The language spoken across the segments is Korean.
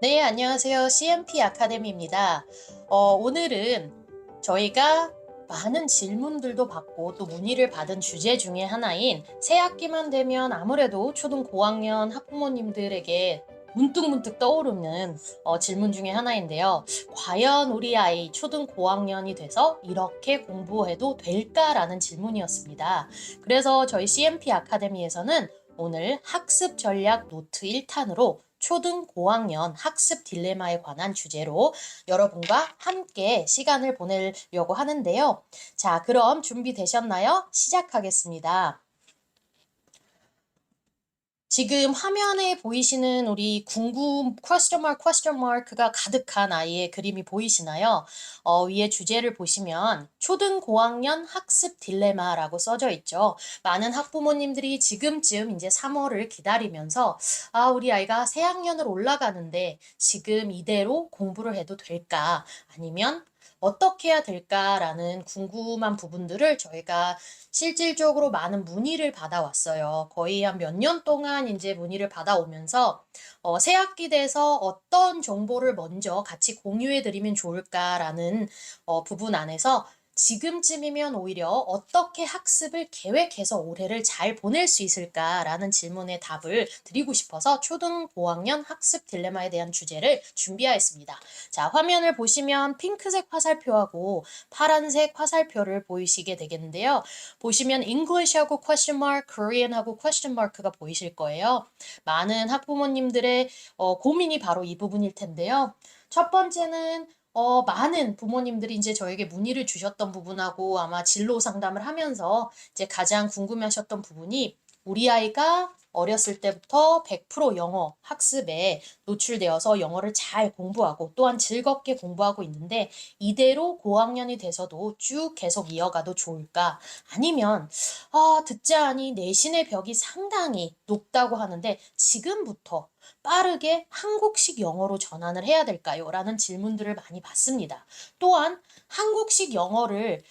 네, 안녕하세요. CMP 아카데미입니다. 오늘은 저희가 많은 질문들도 받고 또 문의를 받은 주제 중에 하나인 새 학기만 되면 아무래도 초등 고학년 학부모님들에게 문득문득 떠오르는 질문 중에 하나인데요. 과연 우리 아이 초등 고학년이 돼서 이렇게 공부해도 될까라는 질문이었습니다. 그래서 저희 CMP 아카데미에서는 오늘 학습 전략 노트 1탄으로 초등 고학년 학습 딜레마에 관한 주제로 여러분과 함께 시간을 보내려고 하는데요. 자, 그럼 준비되셨나요? 시작하겠습니다. 지금 화면에 보이시는 우리 궁금 퀘스천 마크가 가득한 아이의 그림이 보이시나요? 위에 주제를 보시면 초등 고학년 학습 딜레마라고 써져 있죠. 많은 학부모님들이 지금쯤 이제 3월을 기다리면서 우리 아이가 새 학년을 올라가는데 지금 이대로 공부를 해도 될까? 아니면 어떻게 해야 될까라는 궁금한 부분들을 저희가 실질적으로 많은 문의를 받아왔어요. 거의 한 몇 년 동안 이제 문의를 받아오면서 새 학기 돼서 어떤 정보를 먼저 같이 공유해 드리면 좋을까라는 부분 안에서 지금쯤이면 오히려 어떻게 학습을 계획해서 올해를 잘 보낼 수 있을까라는 질문에 답을 드리고 싶어서 초등 고학년 학습 딜레마에 대한 주제를 준비하였습니다. 자, 화면을 보시면 핑크색 화살표하고 파란색 화살표를 보이시게 되겠는데요. 보시면 English하고 question mark, Korean하고 question mark가 보이실 거예요. 많은 학부모님들의 고민이 바로 이 부분일 텐데요. 첫 번째는 많은 부모님들이 이제 저에게 문의를 주셨던 부분하고 아마 진로 상담을 하면서 이제 가장 궁금해하셨던 부분이 우리 아이가 어렸을 때부터 100% 영어 학습에 노출되어서 영어를 잘 공부하고 또한 즐겁게 공부하고 있는데 이대로 고학년이 돼서도 쭉 계속 이어가도 좋을까? 아니면 듣자 하니 내신의 벽이 상당히 높다고 하는데 지금부터 빠르게 한국식 영어로 전환을 해야 될까요? 라는 질문들을 많이 받습니다. 또한 한국식 영어를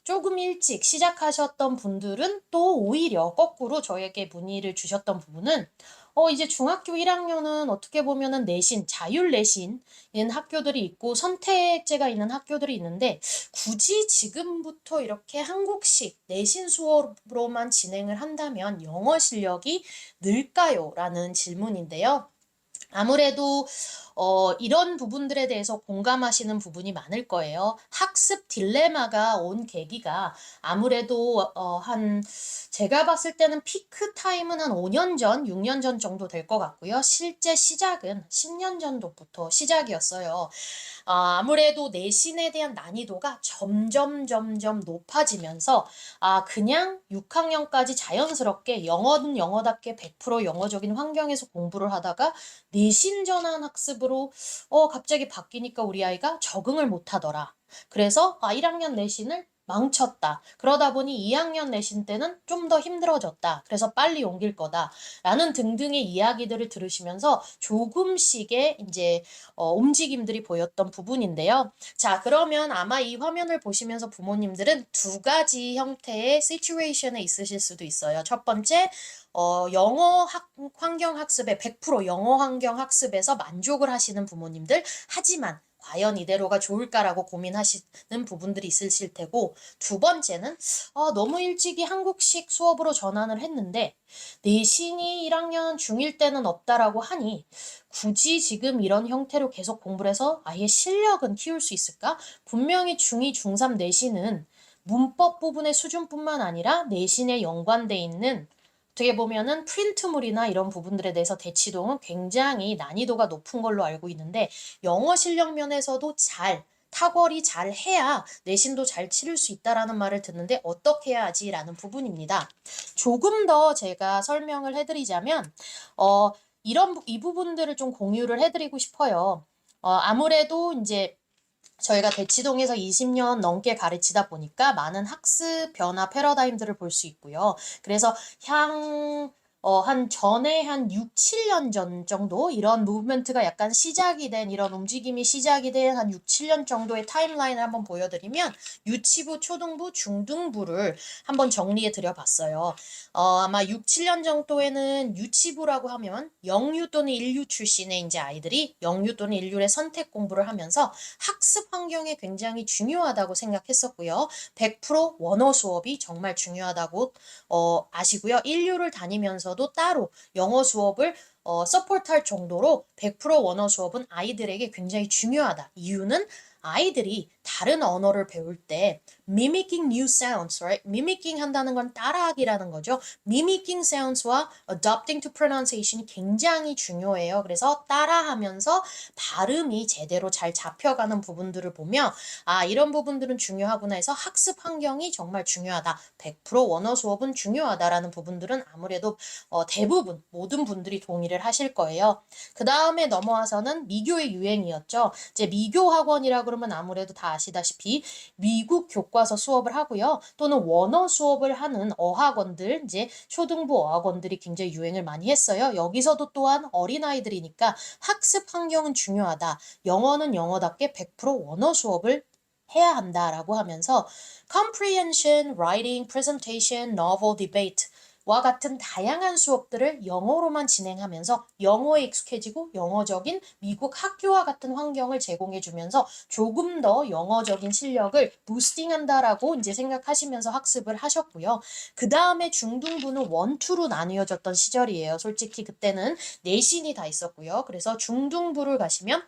조금 일찍 시작하셨던 분들은 또 오히려 거꾸로 저에게 문의를 주셨던 부분은 이제 중학교 1학년은 어떻게 보면은 내신, 자율 내신인 학교들이 있고 선택제가 있는 학교들이 있는데 굳이 지금부터 이렇게 한국식 내신 수업으로만 진행을 한다면 영어 실력이 늘까요? 라는 질문인데요. 아무래도 이런 부분들에 대해서 공감하시는 부분이 많을 거예요. 학습 딜레마가 온 계기가 아무래도 제가 봤을 때는 피크 타임은 한 5년 전, 6년 전 정도 될 것 같고요. 실제 시작은 10년 전부터 시작이었어요. 아무래도 내신에 대한 난이도가 점점 높아지면서 그냥 6학년까지 자연스럽게 영어는 영어답게 100% 영어적인 환경에서 공부를 하다가 내신 전환 학습으로 갑자기 바뀌니까 우리 아이가 적응을 못 하더라. 그래서 1학년 내신을 망쳤다. 그러다 보니 2학년 내신 때는 좀 더 힘들어졌다. 그래서 빨리 옮길 거다. 라는 등등의 이야기들을 들으시면서 조금씩의 이제 움직임들이 보였던 부분인데요. 자, 그러면 아마 이 화면을 보시면서 부모님들은 두 가지 형태의 시츄에이션에 있으실 수도 있어요. 첫 번째, 환경 학습에 100% 영어 환경 학습에서 만족을 하시는 부모님들. 하지만 과연 이대로가 좋을까라고 고민하시는 부분들이 있으실 테고, 두 번째는 너무 일찍이 한국식 수업으로 전환을 했는데 내신이 1학년 중1 때는 없다라고 하니 굳이 지금 이런 형태로 계속 공부를 해서 아예 실력은 키울 수 있을까? 분명히 중2, 중3 내신은 문법 부분의 수준뿐만 아니라 내신에 연관돼 있는 어떻게 보면은 프린트물이나 이런 부분들에 대해서 대치동은 굉장히 난이도가 높은 걸로 알고 있는데 영어 실력 면에서도 탁월히 잘 해야 내신도 잘 치를 수 있다라는 말을 듣는데 어떻게 해야 하지라는 부분입니다. 조금 더 제가 설명을 해드리자면 이 부분들을 좀 공유를 해드리고 싶어요. 아무래도 이제 저희가 대치동에서 20년 넘게 가르치다 보니까 많은 학습 변화 패러다임들을 볼 수 있고요. 그래서 한 전에 한 6, 7년 전 정도 이런 무브먼트가 약간 시작이 된 이런 움직임이 시작이 된 한 6, 7년 정도의 타임라인을 한번 보여드리면 유치부, 초등부, 중등부를 한번 정리해 드려 봤어요. 아마 6, 7년 정도에는 유치부라고 하면 영유 또는 일유 출신의 이제 아이들이 영유 또는 일유의 선택 공부를 하면서 학습 환경이 굉장히 중요하다고 생각했었고요. 100% 원어 수업이 정말 중요하다고 아시고요. 인류를 다니면서도 따로 영어 수업을 서포트할 정도로 100% 원어 수업은 아이들에게 굉장히 중요하다. 이유는 아이들이 다른 언어를 배울 때 mimicking new sounds, right? mimicking 한다는 건 따라하기라는 거죠. mimicking sounds와 adapting to pronunciation이 굉장히 중요해요. 그래서 따라하면서 발음이 제대로 잘 잡혀가는 부분들을 보며 이런 부분들은 중요하구나 해서 학습 환경이 정말 중요하다. 100% 원어 수업은 중요하다라는 부분들은 아무래도 대부분 모든 분들이 동의를 하실 거예요. 그 다음에 넘어와서는 미교의 유행이었죠. 이제 미교 학원이라 그러면 아무래도 다 아시다시피 미국 교과서 수업을 하고요. 또는 원어 수업을 하는 어학원들, 이제 초등부 어학원들이 굉장히 유행을 많이 했어요. 여기서도 또한 어린아이들이니까 학습 환경은 중요하다. 영어는 영어답게 100% 원어 수업을 해야 한다라고 하면서 comprehension, writing, presentation, novel, debate 와 같은 다양한 수업들을 영어로만 진행하면서 영어에 익숙해지고 영어적인 미국 학교와 같은 환경을 제공해주면서 조금 더 영어적인 실력을 부스팅한다라고 이제 생각하시면서 학습을 하셨고요. 그 다음에 중등부는 원투로 나뉘어졌던 시절이에요. 솔직히 그때는 내신이 다 있었고요. 그래서 중등부를 가시면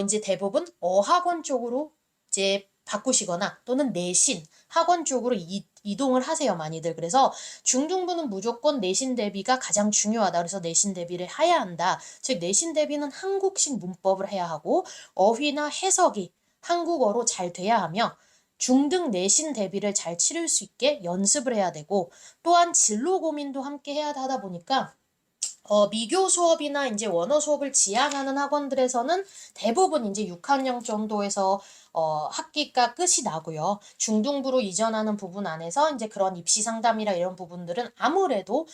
이제 대부분 어학원 쪽으로 이제 바꾸시거나 또는 내신, 학원 쪽으로 이동을 하세요, 많이들. 그래서 중등부는 무조건 내신 대비가 가장 중요하다. 그래서 내신 대비를 해야 한다. 즉, 내신 대비는 한국식 문법을 해야 하고 어휘나 해석이 한국어로 잘 돼야 하며 중등 내신 대비를 잘 치를 수 있게 연습을 해야 되고 또한 진로 고민도 함께 해야 하다 보니까 미교 수업이나 이제 원어 수업을 지향하는 학원들에서는 대부분 이제 6학년 정도에서 학기가 끝이 나고요. 중등부로 이전하는 부분 안에서 이제 그런 입시 상담이나 이런 부분들은 아무래도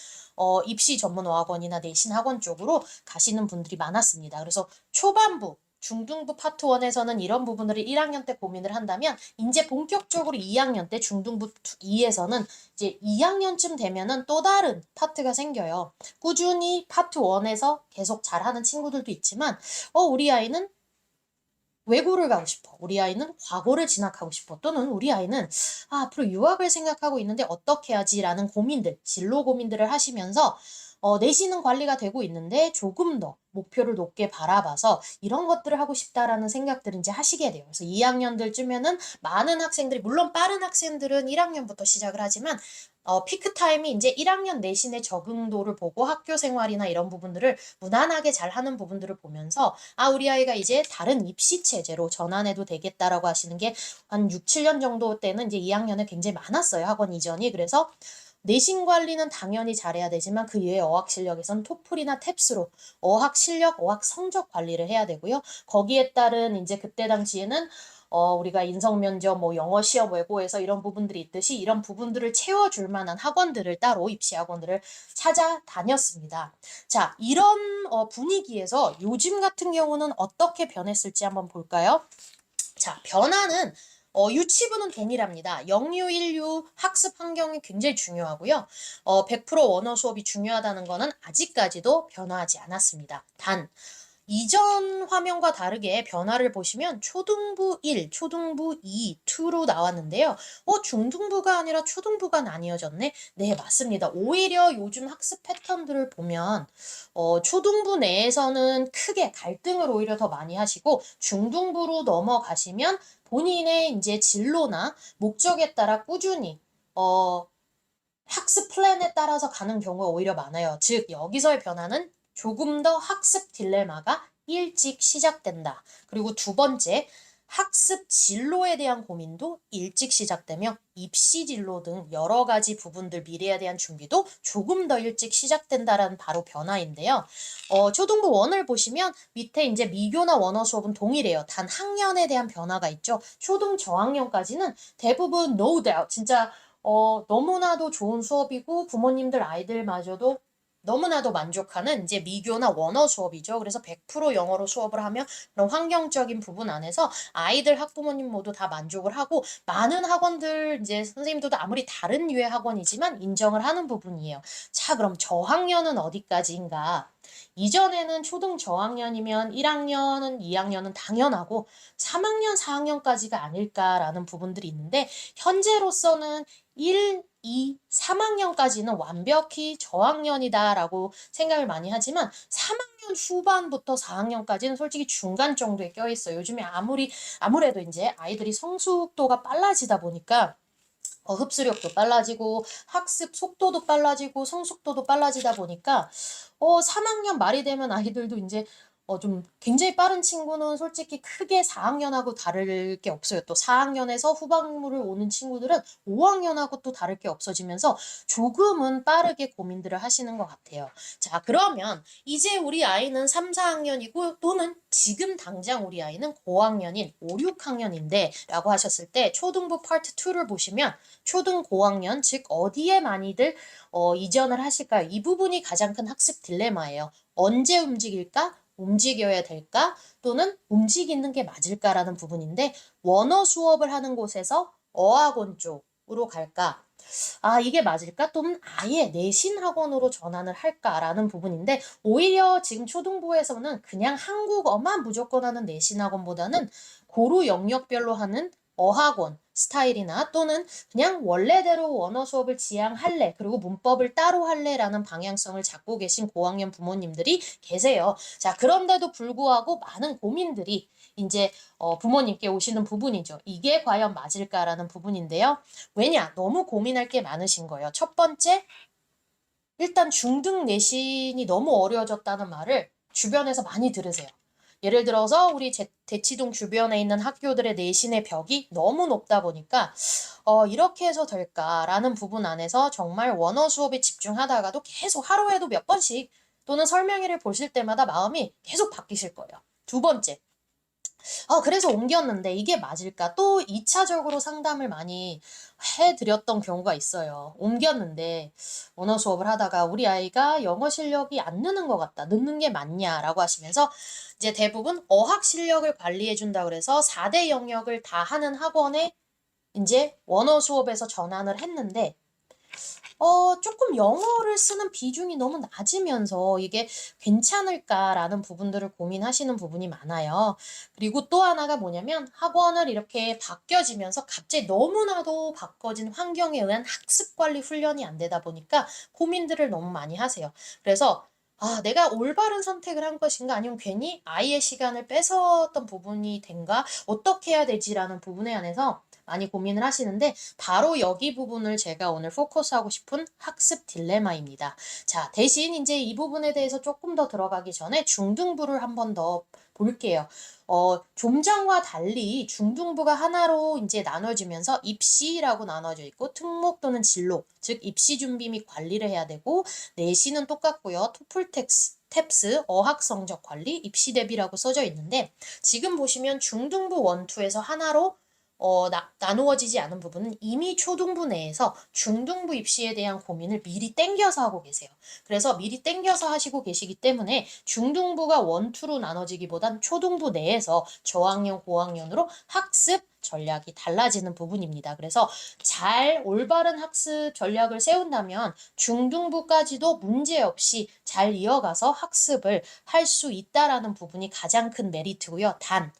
입시 전문 어학원이나 내신 학원 쪽으로 가시는 분들이 많았습니다. 그래서 초반부 중등부 파트 1에서는 이런 부분을 1학년 때 고민을 한다면 이제 본격적으로 2학년 때 중등부 2에서는 이제 2학년쯤 되면은 또 다른 파트가 생겨요. 꾸준히 파트 1에서 계속 잘하는 친구들도 있지만 우리 아이는 외고를 가고 싶어. 우리 아이는 과고를 진학하고 싶어. 또는 우리 아이는 앞으로 유학을 생각하고 있는데 어떻게 하지라는 고민들, 진로 고민들을 하시면서 내신은 관리가 되고 있는데 조금 더 목표를 높게 바라봐서 이런 것들을 하고 싶다라는 생각들을 이제 하시게 돼요. 그래서 2학년들쯤에는 많은 학생들이, 물론 빠른 학생들은 1학년부터 시작을 하지만 피크 타임이 이제 1학년 내신의 적응도를 보고 학교 생활이나 이런 부분들을 무난하게 잘 하는 부분들을 보면서 우리 아이가 이제 다른 입시 체제로 전환해도 되겠다라고 하시는 게 한 6, 7년 정도 때는 이제 2학년에 굉장히 많았어요. 학원 이전이. 그래서 내신 관리는 당연히 잘해야 되지만 그 이외에 어학 실력에선 토플이나 탭스로 어학 실력, 어학 성적 관리를 해야 되고요. 거기에 따른 이제 그때 당시에는 우리가 인성 면접, 뭐 영어 시험 외고에서 이런 부분들이 있듯이 이런 부분들을 채워줄 만한 학원들을 따로 입시 학원들을 찾아다녔습니다. 자, 이런 분위기에서 요즘 같은 경우는 어떻게 변했을지 한번 볼까요? 자, 변화는 유치부는 동일합니다. 영유, 일유 학습 환경이 굉장히 중요하고요. 100% 원어 수업이 중요하다는 거는 아직까지도 변화하지 않았습니다. 단, 이전 화면과 다르게 변화를 보시면 초등부 1, 초등부 2, 2로 나왔는데요. 중등부가 아니라 초등부가 나뉘어졌네? 네, 맞습니다. 오히려 요즘 학습 패턴들을 보면 초등부 내에서는 크게 갈등을 오히려 더 많이 하시고 중등부로 넘어가시면 본인의 이제 진로나 목적에 따라 꾸준히 학습 플랜에 따라서 가는 경우가 오히려 많아요. 즉, 여기서의 변화는 조금 더 학습 딜레마가 일찍 시작된다. 그리고 두 번째, 학습 진로에 대한 고민도 일찍 시작되며 입시 진로 등 여러 가지 부분들 미래에 대한 준비도 조금 더 일찍 시작된다라는 바로 변화인데요. 초등부 1을 보시면 밑에 이제 미교나 원어 수업은 동일해요. 단 학년에 대한 변화가 있죠. 초등 저학년까지는 대부분 no doubt 진짜 너무나도 좋은 수업이고 부모님들 아이들마저도 너무나도 만족하는 이제 미교나 원어 수업이죠. 그래서 100% 영어로 수업을 하면 그런 환경적인 부분 안에서 아이들 학부모님 모두 다 만족을 하고 많은 학원들 이제 선생님들도 아무리 다른 류의 학원이지만 인정을 하는 부분이에요. 자, 그럼 저학년은 어디까지인가? 이전에는 초등 저학년이면 1학년은 2학년은 당연하고 3학년, 4학년까지가 아닐까라는 부분들이 있는데 현재로서는 1, 2, 3학년까지는 완벽히 저학년이다라고 생각을 많이 하지만 3학년 후반부터 4학년까지는 솔직히 중간 정도에 껴있어요. 요즘에 아무래도 이제 아이들이 성숙도가 빨라지다 보니까 흡수력도 빨라지고 학습 속도도 빨라지고 성숙도도 빨라지다 보니까 3학년 말이 되면 아이들도 이제 좀 굉장히 빠른 친구는 솔직히 크게 4학년하고 다를 게 없어요. 또 4학년에서 후반부를 오는 친구들은 5학년하고 또 다를 게 없어지면서 조금은 빠르게 고민들을 하시는 것 같아요. 자, 그러면 이제 우리 아이는 3, 4학년이고 또는 지금 당장 우리 아이는 고학년인 5, 6학년인데 라고 하셨을 때 초등부 파트 2를 보시면 초등 고학년, 즉 어디에 많이들 이전을 하실까요? 이 부분이 가장 큰 학습 딜레마예요. 언제 움직일까? 움직여야 될까? 또는 움직이는 게 맞을까라는 부분인데 원어 수업을 하는 곳에서 어학원 쪽으로 갈까? 아, 이게 맞을까? 또는 아예 내신 학원으로 전환을 할까라는 부분인데 오히려 지금 초등부에서는 그냥 한국어만 무조건 하는 내신 학원보다는 고루 영역별로 하는 어학원 스타일이나 또는 그냥 원래대로 원어 수업을 지향할래 그리고 문법을 따로 할래라는 방향성을 잡고 계신 고학년 부모님들이 계세요. 자, 그런데도 불구하고 많은 고민들이 이제 부모님께 오시는 부분이죠. 이게 과연 맞을까라는 부분인데요. 왜냐? 너무 고민할 게 많으신 거예요. 첫 번째, 일단 중등 내신이 너무 어려워졌다는 말을 주변에서 많이 들으세요. 예를 들어서 우리 대치동 주변에 있는 학교들의 내신의 벽이 너무 높다 보니까 이렇게 해서 될까라는 부분 안에서 정말 원어 수업에 집중하다가도 계속 하루에도 몇 번씩 또는 설명회를 보실 때마다 마음이 계속 바뀌실 거예요. 두 번째, 그래서 옮겼는데 이게 맞을까? 또 2차적으로 상담을 많이 해드렸던 경우가 있어요. 옮겼는데 언어 수업을 하다가 우리 아이가 영어 실력이 안 느는 것 같다. 늦는 게 맞냐라고 하시면서 이제 대부분 어학 실력을 관리해 준다 그래서 4대 영역을 다 하는 학원에 이제 원어 수업에서 전환을 했는데 조금 영어를 쓰는 비중이 너무 낮으면서 이게 괜찮을까라는 부분들을 고민하시는 부분이 많아요. 그리고 또 하나가 뭐냐면 학원을 이렇게 바뀌어지면서 갑자기 너무나도 바꿔진 환경에 의한 학습 관리 훈련이 안 되다 보니까 고민들을 너무 많이 하세요. 그래서 내가 올바른 선택을 한 것인가 아니면 괜히 아이의 시간을 뺏었던 부분이 된가 어떻게 해야 되지라는 부분에 한해서 많이 고민을 하시는데 바로 여기 부분을 제가 오늘 포커스하고 싶은 학습 딜레마입니다. 자, 대신 이제 이 부분에 대해서 조금 더 들어가기 전에 중등부를 한 번 더 볼게요. 좀 전과 달리 중등부가 하나로 이제 나눠지면서 입시라고 나눠져 있고 특목 또는 진로, 즉 입시 준비 및 관리를 해야 되고 내신은 똑같고요. 토플 탭스, 어학 성적 관리, 입시 대비라고 써져 있는데 지금 보시면 중등부 1, 2에서 하나로 나누어지지 않은 부분은 이미 초등부 내에서 중등부 입시에 대한 고민을 미리 땡겨서 하고 계세요. 그래서 미리 땡겨서 하시고 계시기 때문에 중등부가 1, 2로 나눠지기보단 초등부 내에서 저학년, 고학년으로 학습 전략이 달라지는 부분입니다. 그래서 잘 올바른 학습 전략을 세운다면 중등부까지도 문제없이 잘 이어가서 학습을 할 수 있다라는 부분이 가장 큰 메리트고요. 단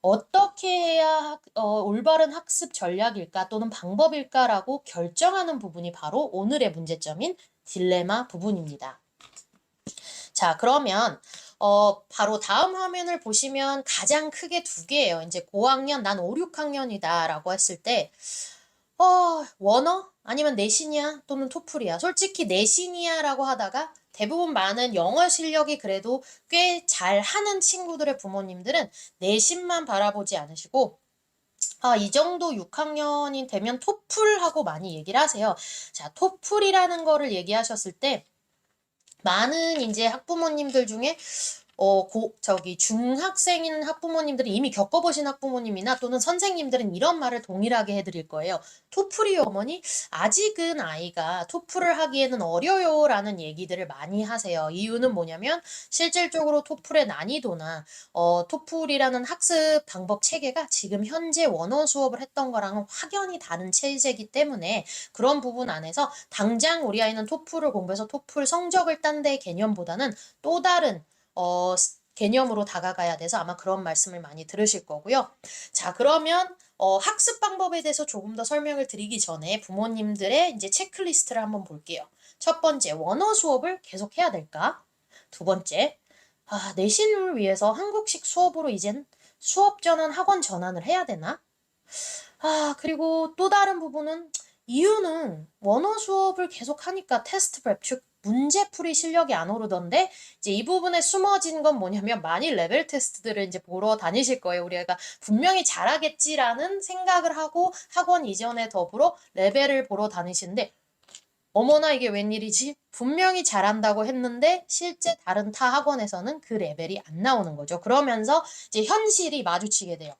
어떻게 해야 올바른 학습 전략일까 또는 방법일까라고 결정하는 부분이 바로 오늘의 문제점인 딜레마 부분입니다. 자, 그러면 바로 다음 화면을 보시면 가장 크게 두 개예요. 이제 고학년, 난 5, 6학년이다 라고 했을 때 원어? 아니면 내신이야? 또는 토플이야? 솔직히 내신이야 라고 하다가 대부분 많은 영어 실력이 그래도 꽤 잘하는 친구들의 부모님들은 내신만 바라보지 않으시고 이 정도 6학년이 되면 토플하고 많이 얘기를 하세요. 자, 토플이라는 거를 얘기하셨을 때 많은 이제 학부모님들 중에 중학생인 학부모님들이 이미 겪어보신 학부모님이나 또는 선생님들은 이런 말을 동일하게 해드릴 거예요. 토플이요, 어머니? 아직은 아이가 토플을 하기에는 어려요 라는 얘기들을 많이 하세요. 이유는 뭐냐면 실질적으로 토플의 난이도나 토플이라는 학습 방법 체계가 지금 현재 원어 수업을 했던 거랑은 확연히 다른 체제이기 때문에 그런 부분 안에서 당장 우리 아이는 토플을 공부해서 토플 성적을 딴 데 개념보다는 또 다른 개념으로 다가가야 돼서 아마 그런 말씀을 많이 들으실 거고요. 자, 그러면 학습 방법에 대해서 조금 더 설명을 드리기 전에 부모님들의 이제 체크리스트를 한번 볼게요. 첫 번째, 원어 수업을 계속 해야 될까? 두 번째, 내신을 위해서 한국식 수업으로 이젠 수업 전환, 학원 전환을 해야 되나? 그리고 또 다른 부분은 이유는 원어 수업을 계속 하니까 테스트 프랩, 즉 문제풀이 실력이 안 오르던데 이제 이 부분에 숨어진 건 뭐냐면 많이 레벨 테스트들을 이제 보러 다니실 거예요. 우리 애가 분명히 잘하겠지라는 생각을 하고 학원 이전에 더불어 레벨을 보러 다니시는데 어머나 이게 웬일이지? 분명히 잘한다고 했는데 실제 다른 타 학원에서는 그 레벨이 안 나오는 거죠. 그러면서 이제 현실이 마주치게 돼요.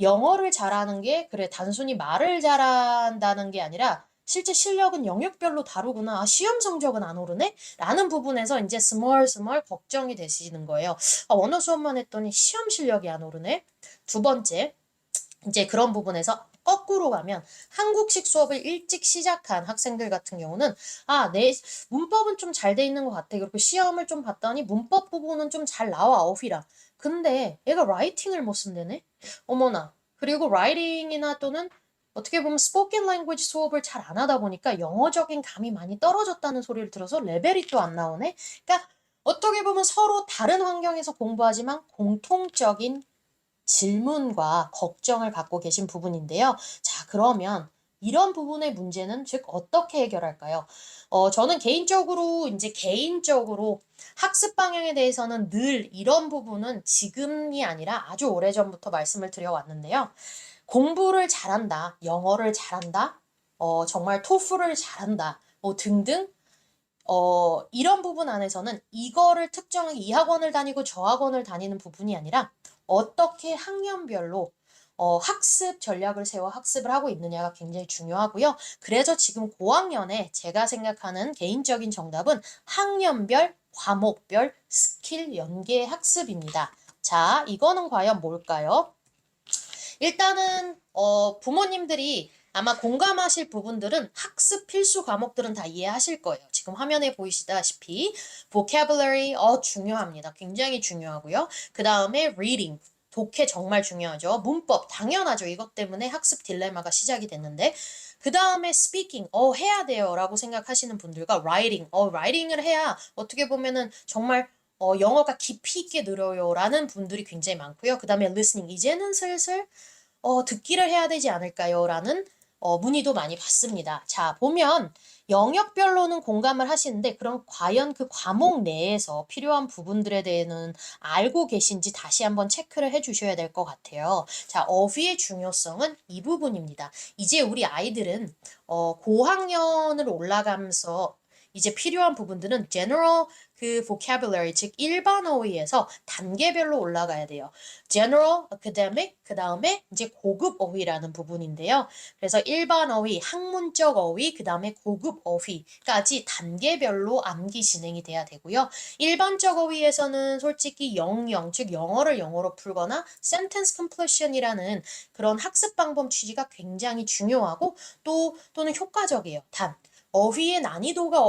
영어를 잘하는 게 그래 단순히 말을 잘한다는 게 아니라 실제 실력은 영역별로 다르구나. 시험 성적은 안 오르네? 라는 부분에서 이제 스멀스멀 걱정이 되시는 거예요. 원어 수업만 했더니 시험 실력이 안 오르네? 두 번째, 이제 그런 부분에서 거꾸로 가면 한국식 수업을 일찍 시작한 학생들 같은 경우는 내 문법은 좀 잘 돼 있는 것 같아. 그리고 시험을 좀 봤더니 문법 부분은 좀 잘 나와, 어휘라. 근데 얘가 라이팅을 못 쓴다네? 어머나. 그리고 라이팅이나 또는 어떻게 보면 스포킨 랭귀지 수업을 잘 안 하다 보니까 영어적인 감이 많이 떨어졌다는 소리를 들어서 레벨이 또 안 나오네? 그러니까 어떻게 보면 서로 다른 환경에서 공부하지만 공통적인 질문과 걱정을 갖고 계신 부분인데요. 자, 그러면 이런 부분의 문제는 즉 어떻게 해결할까요? 저는 개인적으로 학습 방향에 대해서는 늘 이런 부분은 지금이 아니라 아주 오래전부터 말씀을 드려왔는데요. 공부를 잘한다, 영어를 잘한다, 정말 토플을 잘한다, 뭐 등등 이런 부분 안에서는 이거를 특정하게 이 학원을 다니고 저 학원을 다니는 부분이 아니라 어떻게 학년별로 학습 전략을 세워 학습을 하고 있느냐가 굉장히 중요하고요. 그래서 지금 고학년에 제가 생각하는 개인적인 정답은 학년별, 과목별 스킬 연계 학습입니다. 자, 이거는 과연 뭘까요? 일단은 부모님들이 아마 공감하실 부분들은 학습 필수 과목들은 다 이해하실 거예요. 지금 화면에 보이시다시피 vocabulary 중요합니다. 굉장히 중요하고요. 그 다음에 reading 독해 정말 중요하죠. 문법 당연하죠. 이것 때문에 학습 딜레마가 시작이 됐는데 그 다음에 speaking 해야 돼요 라고 생각하시는 분들과 writing writing을 해야 어떻게 보면은 정말 영어가 깊이 있게 늘어요 라는 분들이 굉장히 많고요. 그 다음에 listening 이제는 슬슬 듣기를 해야 되지 않을까요? 라는 문의도 많이 받습니다. 자, 보면 영역별로는 공감을 하시는데 그럼 과연 그 과목 내에서 필요한 부분들에 대해서는 알고 계신지 다시 한번 체크를 해 주셔야 될 것 같아요. 자, 어휘의 중요성은 이 부분입니다. 이제 우리 아이들은 고학년을 올라가면서 이제 필요한 부분들은 general 그 vocabulary 즉 일반 어휘에서 단계별로 올라가야 돼요. general academic 그다음에 이제 고급 어휘라는 부분인데요. 그래서 일반 어휘, 학문적 어휘, 그다음에 고급 어휘까지 단계별로 암기 진행이 돼야 되고요. 일반적 어휘에서는 솔직히 즉 영어를 영어로 풀거나 sentence completion이라는 그런 학습 방법 취지가 굉장히 중요하고 또는 효과적이에요. 어휘의 난이도가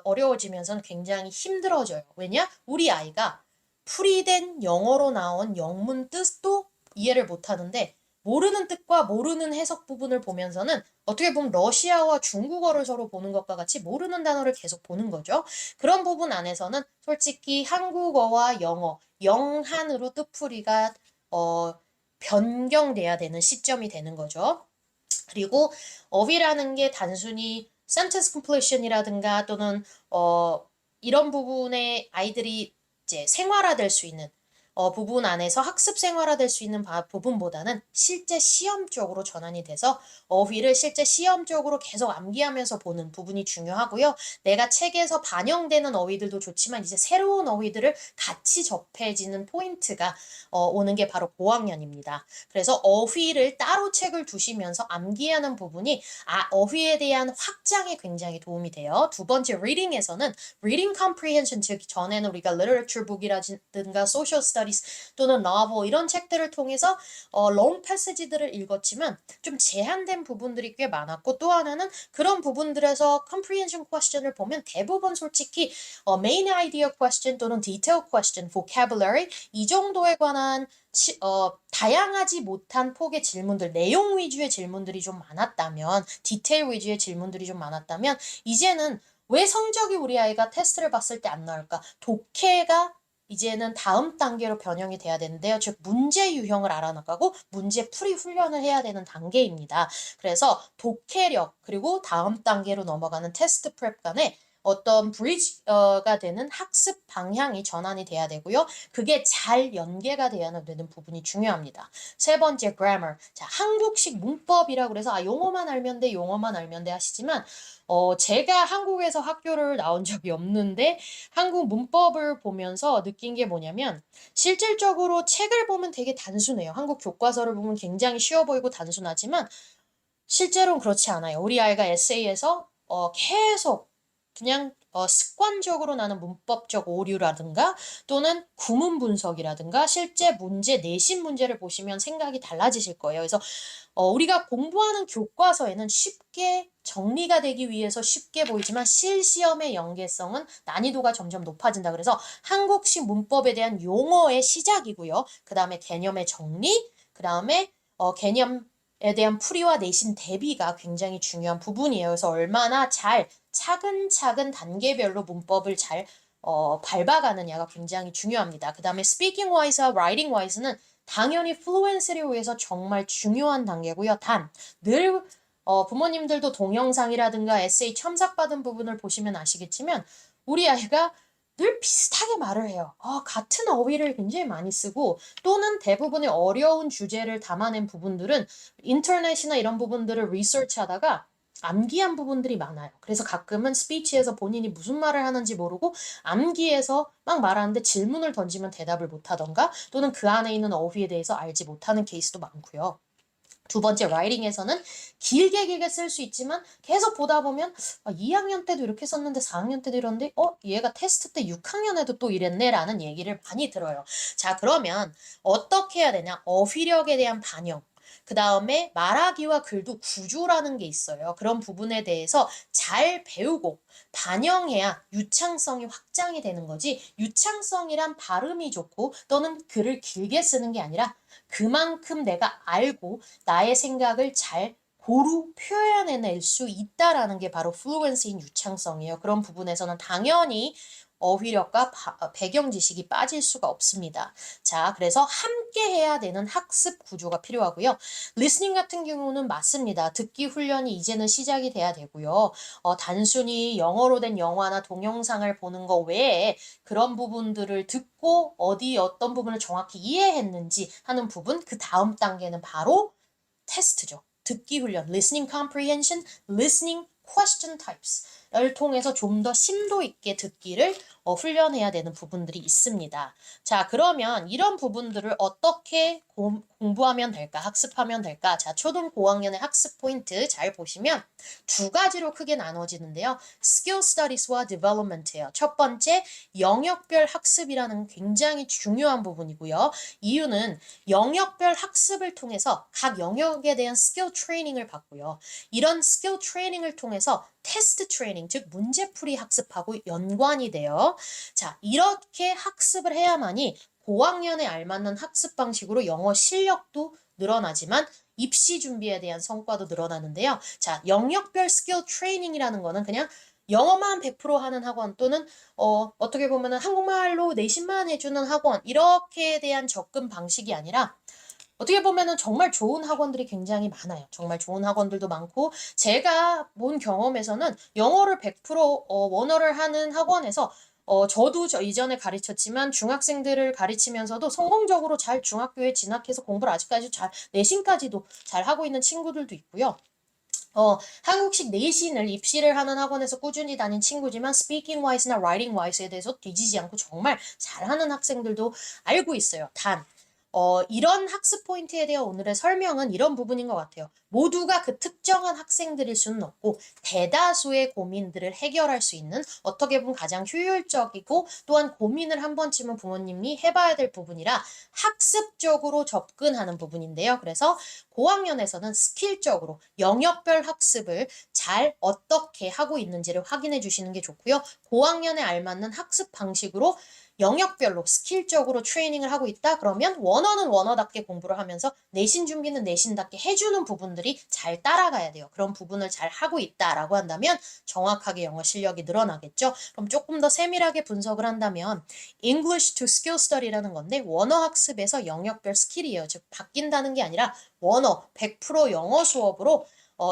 어려워지면서는 굉장히 힘들어져요. 왜냐? 우리 아이가 풀이된 영어로 나온 영문 뜻도 이해를 못하는데 모르는 뜻과 모르는 해석 부분을 보면서는 어떻게 보면 러시아와 중국어를 서로 보는 것과 같이 모르는 단어를 계속 보는 거죠. 그런 부분 안에서는 솔직히 한국어와 영어, 영한으로 뜻풀이가 변경돼야 되는 시점이 되는 거죠. 그리고 어휘라는 게 단순히 sentence completion이라든가 또는 이런 부분에 아이들이 이제 생활화될 수 있는 부분 안에서 학습 생활화될 수 있는 부분보다는 실제 시험 쪽으로 전환이 돼서 어휘를 실제 시험 쪽으로 계속 암기하면서 보는 부분이 중요하고요. 내가 책에서 반영되는 어휘들도 좋지만 이제 새로운 어휘들을 같이 접해지는 포인트가 오는 게 바로 고학년입니다. 그래서 어휘를 따로 책을 두시면서 암기하는 부분이 어휘에 대한 확장에 굉장히 도움이 돼요. 두 번째 reading에서는 reading comprehension, 즉 전에는 우리가 literature book이라든가 social studies 또는 novel 이런 책들을 통해서 long passage들을 읽었지만 좀 제한된 부분들이 꽤 많았고, 또 하나는 그런 부분들에서 comprehension question을 보면 대부분 솔직히 main idea question 또는 detail question, vocabulary 이 정도에 관한 다양하지 못한 폭의 질문들, 내용 위주의 질문들이 좀 많았다면, 디테일 위주의 질문들이 좀 많았다면, 이제는 왜 성적이 우리 아이가 테스트를 봤을 때 안 나올까? 독해가 이제는 다음 단계로 변형이 돼야 되는데요. 즉 문제 유형을 알아나가고 문제 풀이 훈련을 해야 되는 단계입니다. 그래서 독해력 그리고 다음 단계로 넘어가는 테스트 프랩 간에 어떤 브리지가 되는 학습 방향이 전환이 돼야 되고요. 그게 잘 연계가 돼야 되는 부분이 중요합니다. 세 번째, grammar. 자, 한국식 문법이라고 그래서 용어만 알면 돼, 용어만 알면 돼 하시지만 제가 한국에서 학교를 나온 적이 없는데 한국 문법을 보면서 느낀 게 뭐냐면 실질적으로 책을 보면 되게 단순해요. 한국 교과서를 보면 굉장히 쉬워 보이고 단순하지만 실제로는 그렇지 않아요. 우리 아이가 에세이에서 계속 그냥 습관적으로 나는 문법적 오류라든가 또는 구문 분석이라든가 실제 문제, 내신 문제를 보시면 생각이 달라지실 거예요. 그래서 우리가 공부하는 교과서에는 쉽게 정리가 되기 위해서 쉽게 보이지만 실시험의 연계성은 난이도가 점점 높아진다. 그래서 한국식 문법에 대한 용어의 시작이고요. 그 다음에 개념의 정리, 그 다음에 개념에 대한 풀이와 내신 대비가 굉장히 중요한 부분이에요. 그래서 얼마나 잘 차근차근 단계별로 문법을 잘 밟아가느냐가 굉장히 중요합니다. 그 다음에 speaking wise와 writing wise는 당연히 fluency를 위해서 정말 중요한 단계고요. 늘 부모님들도 동영상이라든가 에세이 첨삭받은 부분을 보시면 아시겠지만 우리 아이가 늘 비슷하게 말을 해요. 같은 어휘를 굉장히 많이 쓰고 또는 대부분의 어려운 주제를 담아낸 부분들은 인터넷이나 이런 부분들을 리서치하다가 암기한 부분들이 많아요. 그래서 가끔은 스피치에서 본인이 무슨 말을 하는지 모르고 암기해서 막 말하는데 질문을 던지면 대답을 못하던가 또는 그 안에 있는 어휘에 대해서 알지 못하는 케이스도 많고요. 두 번째, 라이팅에서는 길게 쓸 수 있지만 계속 보다 보면 2학년 때도 이렇게 썼는데 4학년 때도 이런데 얘가 테스트 때 6학년에도 또 이랬네 라는 얘기를 많이 들어요. 자, 그러면 어떻게 해야 되냐? 어휘력에 대한 반영. 그 다음에 말하기와 글도 구조라는 게 있어요. 그런 부분에 대해서 잘 배우고 반영해야 유창성이 확장이 되는 거지. 유창성이란 발음이 좋고 또는 글을 길게 쓰는 게 아니라 그만큼 내가 알고 나의 생각을 잘 고루 표현해낼 수 있다라는 게 바로 플루언시인 유창성이에요. 그런 부분에서는 당연히 어휘력과 배경 지식이 빠질 수가 없습니다. 자, 그래서 함께 해야 되는 학습 구조가 필요하고요. 리스닝 같은 경우는 맞습니다. 듣기 훈련이 이제는 시작이 돼야 되고요. 단순히 영어로 된 영화나 동영상을 보는 거 외에 그런 부분들을 듣고 어떤 부분을 정확히 이해했는지 하는 부분, 그 다음 단계는 바로 테스트죠. 듣기 훈련, listening comprehension, listening question types를 통해서 좀 더 심도 있게 듣기를 훈련해야 되는 부분들이 있습니다. 자, 그러면 이런 부분들을 어떻게 공부하면 될까, 학습하면 될까? 자, 초등 고학년의 학습 포인트 잘 보시면 두 가지로 크게 나눠지는데요. skill studies와 development예요. 첫 번째, 영역별 학습이라는 굉장히 중요한 부분이고요. 이유는 영역별 학습을 통해서 각 영역에 대한 스킬 트레이닝을 받고요. 이런 스킬 트레이닝을 통해서 테스트 트레이닝, 즉 문제풀이 학습하고 연관이 돼요. 자, 이렇게 학습을 해야만이 고학년에 알맞는 학습 방식으로 영어 실력도 늘어나지만 입시 준비에 대한 성과도 늘어나는데요. 자, 영역별 스킬 트레이닝이라는 거는 그냥 영어만 100% 하는 학원 또는 어떻게 보면 한국말로 내신만 해주는 학원 이렇게에 대한 접근 방식이 아니라 어떻게 보면은 정말 좋은 학원들이 굉장히 많아요. 정말 좋은 학원들도 많고 제가 본 경험에서는 영어를 100% 원어를 하는 학원에서 저도 이전에 가르쳤지만 중학생들을 가르치면서도 성공적으로 잘 중학교에 진학해서 공부를 아직까지 잘, 내신까지도 잘 하고 있는 친구들도 있고요. 한국식 내신을 입시를 하는 학원에서 꾸준히 다닌 친구지만 speaking wise나 writing wise에 대해서 뒤지지 않고 정말 잘하는 학생들도 알고 있어요. 단, 이런 학습 포인트에 대한 오늘의 설명은 이런 부분인 것 같아요. 모두가 그 특정한 학생들일 수는 없고 대다수의 고민들을 해결할 수 있는 어떻게 보면 가장 효율적이고 또한 고민을 한 번쯤은 부모님이 해봐야 될 부분이라 학습적으로 접근하는 부분인데요. 그래서 고학년에서는 스킬적으로 영역별 학습을 잘 어떻게 하고 있는지를 확인해 주시는 게 좋고요. 고학년에 알맞는 학습 방식으로 영역별로 스킬적으로 트레이닝을 하고 있다? 그러면 원어는 원어답게 공부를 하면서 내신 준비는 내신답게 해주는 부분들이 잘 따라가야 돼요. 그런 부분을 잘 하고 있다라고 한다면 정확하게 영어 실력이 늘어나겠죠. 그럼 조금 더 세밀하게 분석을 한다면 English to Skill Study라는 건데 원어 학습에서 영역별 스킬이에요. 즉 바뀐다는 게 아니라 원어 100% 영어 수업으로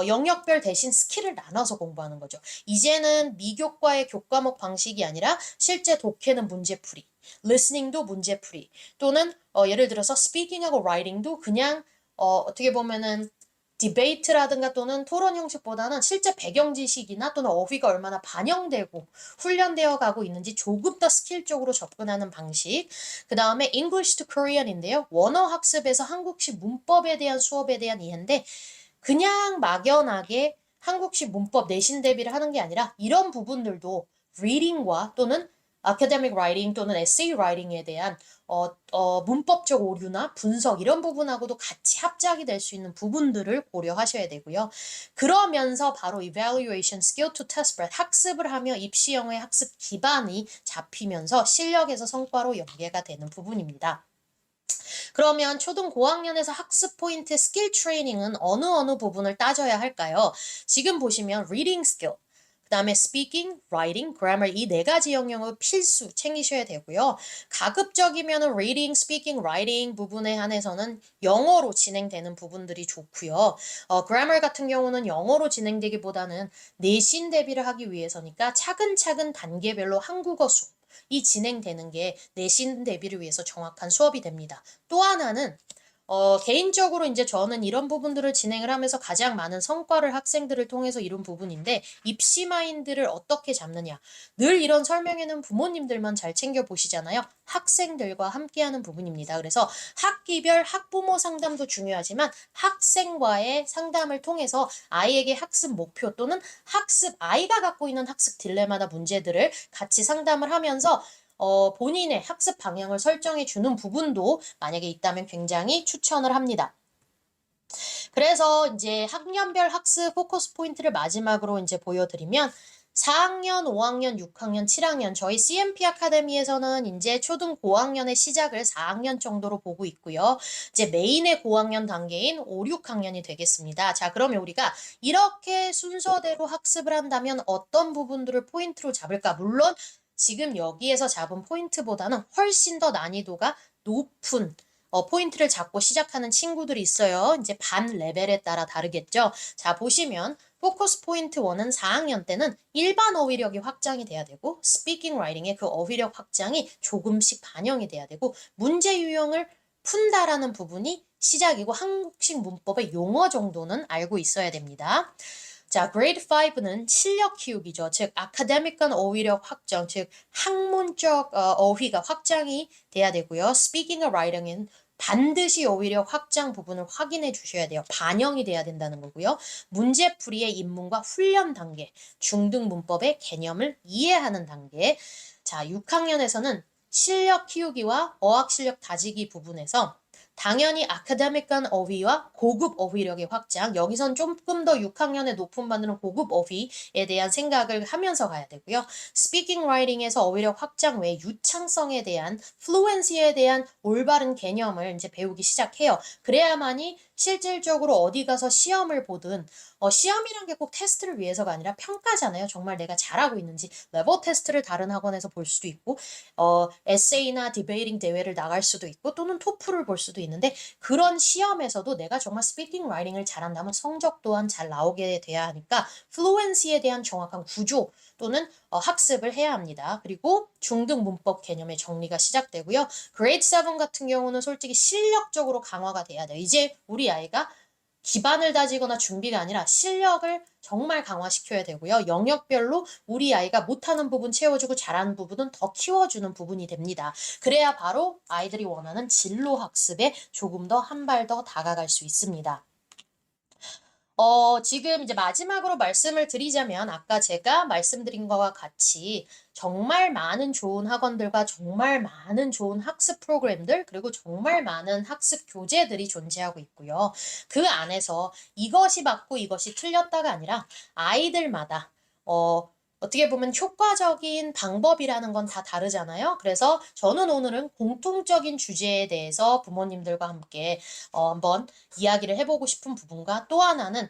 영역별 대신 스킬을 나눠서 공부하는 거죠. 이제는 미교과의 교과목 방식이 아니라 실제 독해는 문제풀이, listening도 문제풀이, 또는 예를 들어서 speaking하고 writing도 그냥 어떻게 보면은 디베이트라든가 또는 토론 형식보다는 실제 배경 지식이나 또는 어휘가 얼마나 반영되고 훈련되어 가고 있는지 조금 더 스킬적으로 접근하는 방식. 그 다음에 English to Korean인데요. 원어 학습에서 한국식 문법에 대한 수업에 대한 이해인데 그냥 막연하게 한국식 문법 내신 대비를 하는 게 아니라 이런 부분들도 reading과 또는 academic writing 또는 essay writing에 대한 문법적 오류나 분석 이런 부분하고도 같이 합작이 될 수 있는 부분들을 고려하셔야 되고요. 그러면서 바로 evaluation, skill to test prep, 학습을 하며 입시 영어의 학습 기반이 잡히면서 실력에서 성과로 연계가 되는 부분입니다. 그러면 초등 고학년에서 학습 포인트 스킬 트레이닝은 어느 부분을 따져야 할까요? 지금 보시면 reading skill, 그 다음에 speaking, writing, grammar 이 네 가지 영역을 필수 챙기셔야 되고요. 가급적이면 reading, speaking, writing 부분에 한해서는 영어로 진행되는 부분들이 좋고요. grammar 같은 경우는 영어로 진행되기보다는 내신 대비를 하기 위해서니까 차근차근 단계별로 한국어 수업 이 진행되는 게 내신 대비를 위해서 정확한 수업이 됩니다. 또 하나는 개인적으로 이제 저는 이런 부분들을 진행을 하면서 가장 많은 성과를 학생들을 통해서 이룬 부분인데 입시 마인드를 어떻게 잡느냐. 늘 이런 설명에는 부모님들만 잘 챙겨보시잖아요. 학생들과 함께하는 부분입니다. 그래서 학기별 학부모 상담도 중요하지만 학생과의 상담을 통해서 아이에게 학습 목표 또는 아이가 갖고 있는 학습 딜레마나 문제들을 같이 상담을 하면서 본인의 학습 방향을 설정해 주는 부분도 만약에 있다면 굉장히 추천을 합니다. 그래서 이제 학년별 학습 포커스 포인트를 마지막으로 이제 보여드리면 4학년, 5학년, 6학년, 7학년 저희 CMP 아카데미에서는 이제 초등 고학년의 시작을 4학년 정도로 보고 있고요. 이제 메인의 고학년 단계인 5, 6학년이 되겠습니다. 자, 그러면 우리가 이렇게 순서대로 학습을 한다면 어떤 부분들을 포인트로 잡을까? 물론 지금 여기에서 잡은 포인트보다는 훨씬 더 난이도가 높은 포인트를 잡고 시작하는 친구들이 있어요. 이제 반 레벨에 따라 다르겠죠. 자, 보시면 포커스 포인트 1은 4학년 때는 일반 어휘력이 확장이 돼야 되고 스피킹 라이팅의 그 어휘력 확장이 조금씩 반영이 돼야 되고 문제 유형을 푼다라는 부분이 시작이고 한국식 문법의 용어 정도는 알고 있어야 됩니다. 자, grade 5는 실력 키우기죠. 즉, 아카데믹한 어휘력 확장, 즉 학문적 어휘가 확장이 돼야 되고요. speaking과 writing은 반드시 어휘력 확장 부분을 확인해 주셔야 돼요. 반영이 돼야 된다는 거고요. 문제풀이의 입문과 훈련 단계, 중등 문법의 개념을 이해하는 단계. 자, 6학년에서는 실력 키우기와 어학 실력 다지기 부분에서 당연히 아카데믹한 어휘와 고급 어휘력의 확장, 여기선 조금 더 6학년에 높은 반으로 고급 어휘에 대한 생각을 하면서 가야 되고요. 스피킹 라이팅에서 어휘력 확장 외에 유창성에 대한, 플루엔시에 대한 올바른 개념을 이제 배우기 시작해요. 그래야만이 실질적으로 어디 가서 시험을 보든 시험이란 게 꼭 테스트를 위해서가 아니라 평가잖아요. 정말 내가 잘하고 있는지 레벨 테스트를 다른 학원에서 볼 수도 있고 에세이나 디베이팅 대회를 나갈 수도 있고 또는 토플을 볼 수도 있는데 그런 시험에서도 내가 정말 스피킹 라이팅을 잘한다면 성적 또한 잘 나오게 돼야 하니까 플루언시에 대한 정확한 구조 또는 학습을 해야 합니다. 그리고 중등 문법 개념의 정리가 시작되고요. 그레이드 7 같은 경우는 솔직히 실력적으로 강화가 돼야 돼요. 이제 우리 아이가 기반을 다지거나 준비가 아니라 실력을 정말 강화시켜야 되고요. 영역별로 우리 아이가 못하는 부분 채워주고 잘하는 부분은 더 키워주는 부분이 됩니다. 그래야 바로 아이들이 원하는 진로 학습에 조금 더 한 발 더 다가갈 수 있습니다. 지금 이제 마지막으로 말씀을 드리자면 아까 제가 말씀드린 거와 같이 정말 많은 좋은 학원들과 정말 많은 좋은 학습 프로그램들 그리고 정말 많은 학습 교재들이 존재하고 있고요. 그 안에서 이것이 맞고 이것이 틀렸다가 아니라 아이들마다 어떻게 보면 효과적인 방법이라는 건 다 다르잖아요. 그래서 저는 오늘은 공통적인 주제에 대해서 부모님들과 함께 한번 이야기를 해보고 싶은 부분과 또 하나는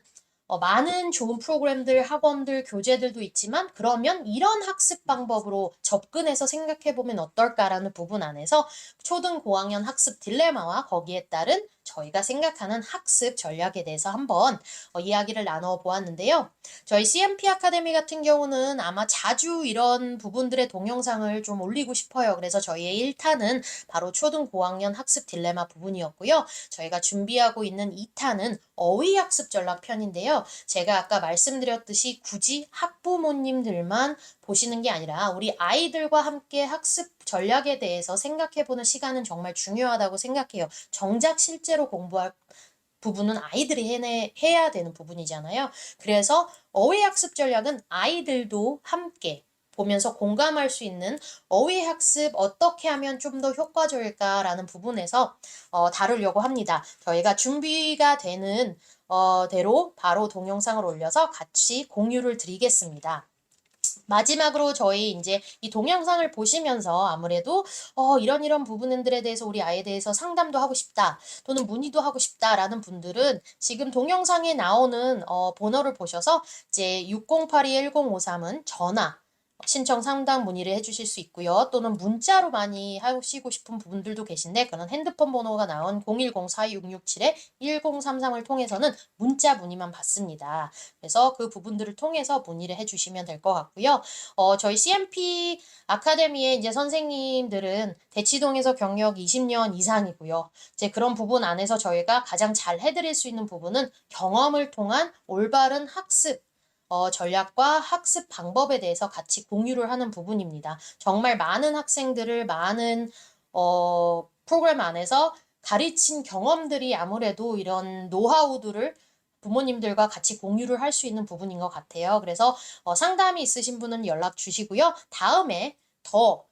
많은 좋은 프로그램들, 학원들, 교재들도 있지만 그러면 이런 학습 방법으로 접근해서 생각해보면 어떨까라는 부분 안에서 초등 고학년 학습 딜레마와 거기에 따른 저희가 생각하는 학습 전략에 대해서 한번 이야기를 나눠 보았는데요. 저희 CMP 아카데미 같은 경우는 아마 자주 이런 부분들의 동영상을 좀 올리고 싶어요. 그래서 저희의 1탄은 바로 초등 고학년 학습 딜레마 부분이었고요. 저희가 준비하고 있는 2탄은 어휘학습 전략 편인데요. 제가 아까 말씀드렸듯이 굳이 학부모님들만 보시는 게 아니라 우리 아이들과 함께 학습 전략에 대해서 생각해보는 시간은 정말 중요하다고 생각해요. 정작 실제로 공부할 부분은 아이들이 해야 되는 부분이잖아요. 그래서 어휘학습 전략은 아이들도 함께 보면서 공감할 수 있는 어휘학습 어떻게 하면 좀 더 효과적일까라는 부분에서 다루려고 합니다. 저희가 준비가 되는 대로 바로 동영상을 올려서 같이 공유를 드리겠습니다. 마지막으로 저희 이제 이 동영상을 보시면서 아무래도 이런 부분들에 대해서 우리 아이에 대해서 상담도 하고 싶다 또는 문의도 하고 싶다라는 분들은 지금 동영상에 나오는 번호를 보셔서 이제 6082-1053은 전화 신청 상담 문의를 해주실 수 있고요. 또는 문자로 많이 하시고 싶은 분들도 계신데 그런 핸드폰 번호가 나온 010-4667-1033을 통해서는 문자 문의만 받습니다. 그래서 그 부분들을 통해서 문의를 해주시면 될 것 같고요. 저희 CMP 아카데미의 이제 선생님들은 대치동에서 경력 20년 이상이고요. 이제 그런 부분 안에서 저희가 가장 잘 해드릴 수 있는 부분은 경험을 통한 올바른 학습 전략과 학습 방법에 대해서 같이 공유를 하는 부분입니다. 정말 많은 학생들을 많은 프로그램 안에서 가르친 경험들이 아무래도 이런 노하우들을 부모님들과 같이 공유를 할 수 있는 부분인 것 같아요. 그래서 상담이 있으신 분은 연락 주시고요. 다음에 더